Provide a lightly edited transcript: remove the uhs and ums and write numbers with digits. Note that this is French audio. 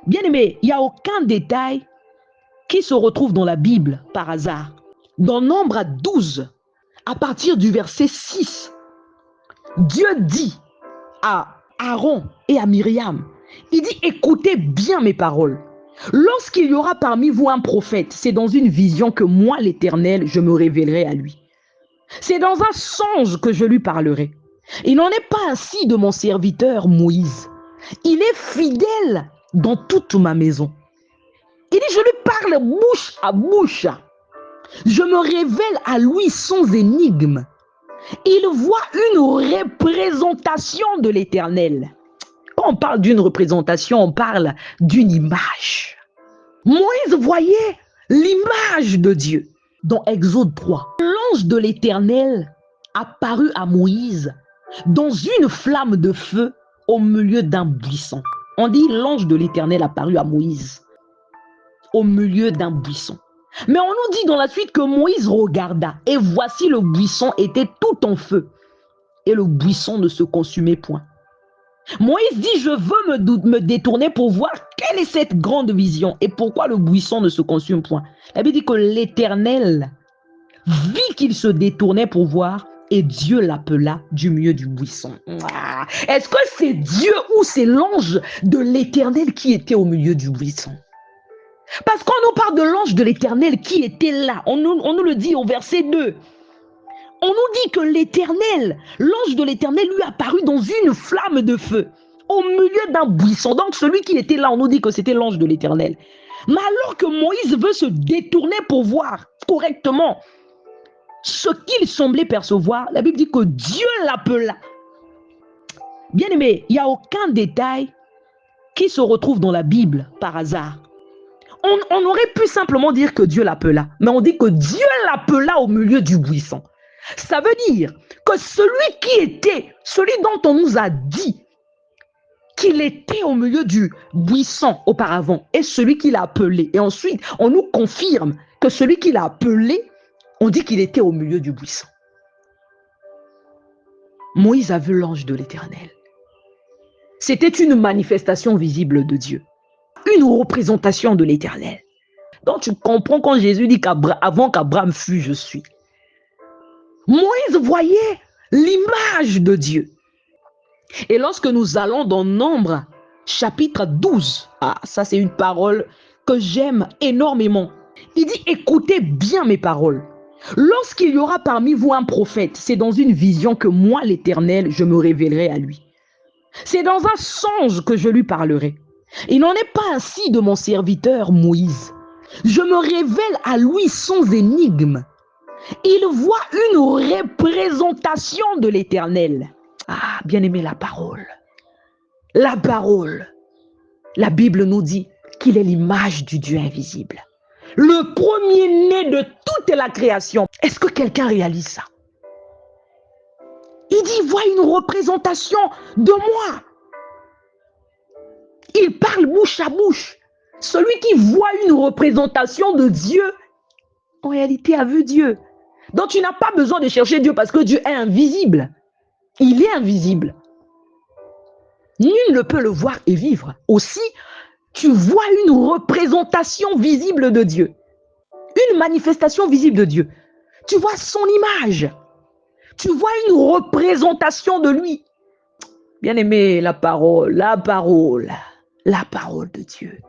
Bien aimé, il n'y a aucun détail qui se retrouve dans la Bible par hasard. Dans Nombre 12, à partir du verset 6, Dieu dit à Aaron et à Myriam, il dit: écoutez bien mes paroles. Lorsqu'il y aura parmi vous un prophète, c'est dans une vision que moi, l'Éternel, je me révélerai à lui. C'est dans un songe que je lui parlerai. Il n'en est pas ainsi de mon serviteur Moïse. Il est fidèle dans toute ma maison. Il dit: je lui parle bouche à bouche. Je me révèle à lui sans énigme. Il voit une représentation de l'Éternel. Quand on parle d'une représentation, on parle d'une image. Moïse voyait l'image de Dieu. Dans Exode 3, l'ange de l'Éternel apparut à Moïse dans une flamme de feu au milieu d'un buisson. On dit l'ange de l'Éternel apparut à Moïse au milieu d'un buisson. Mais on nous dit dans la suite que Moïse regarda et voici le buisson était tout en feu et le buisson ne se consumait point. Moïse dit: je veux me détourner pour voir quelle est cette grande vision et pourquoi le buisson ne se consume point. La Bible dit que l'Éternel vit qu'il se détournait pour voir et Dieu l'appela du milieu du buisson. Est-ce que c'est Dieu ou c'est l'ange de l'Éternel qui était au milieu du buisson? Parce qu'on nous parle de l'ange de l'Éternel qui était là. On nous le dit au verset 2. On nous dit que l'Éternel, l'ange de l'Éternel lui apparut dans une flamme de feu au milieu d'un buisson. Donc celui qui était là, on nous dit que c'était l'ange de l'Éternel. Mais alors que Moïse veut se détourner pour voir correctement ce qu'il semblait percevoir, la Bible dit que Dieu l'appela. Bien aimé, il n'y a aucun détail qui se retrouve dans la Bible par hasard. On aurait pu simplement dire que Dieu l'appela, mais on dit que Dieu l'appela au milieu du buisson. Ça veut dire que celui dont on nous a dit qu'il était au milieu du buisson auparavant est celui qui l'a appelé. Et ensuite, on nous confirme que celui qui l'a appelé, on dit qu'il était au milieu du buisson. Moïse a vu l'ange de l'Éternel. C'était une manifestation visible de Dieu. Une représentation de l'Éternel. Donc tu comprends quand Jésus dit qu'avant qu'Abraham fût, je suis. Moïse voyait l'image de Dieu. Et lorsque nous allons dans Nombre, chapitre 12, ça c'est une parole que j'aime énormément. Il dit: écoutez bien mes paroles. Lorsqu'il y aura parmi vous un prophète, c'est dans une vision que moi, l'Éternel, je me révélerai à lui. C'est dans un songe que je lui parlerai. Il n'en est pas ainsi de mon serviteur Moïse. Je me révèle à lui sans énigme. Il voit une représentation de l'Éternel. Bien aimé, la parole. La parole. La Bible nous dit qu'il est l'image du Dieu invisible. Le premier-né de toute la création. Est-ce que quelqu'un réalise ça? Il dit: voit une représentation de moi. Il parle bouche à bouche. Celui qui voit une représentation de Dieu, en réalité a vu Dieu. Donc tu n'as pas besoin de chercher Dieu parce que Dieu est invisible. Il est invisible. Nul ne peut le voir et vivre. Aussi, tu vois une représentation visible de Dieu. Une manifestation visible de Dieu. Tu vois son image. Tu vois une représentation de lui. Bien aimé, la parole de Dieu.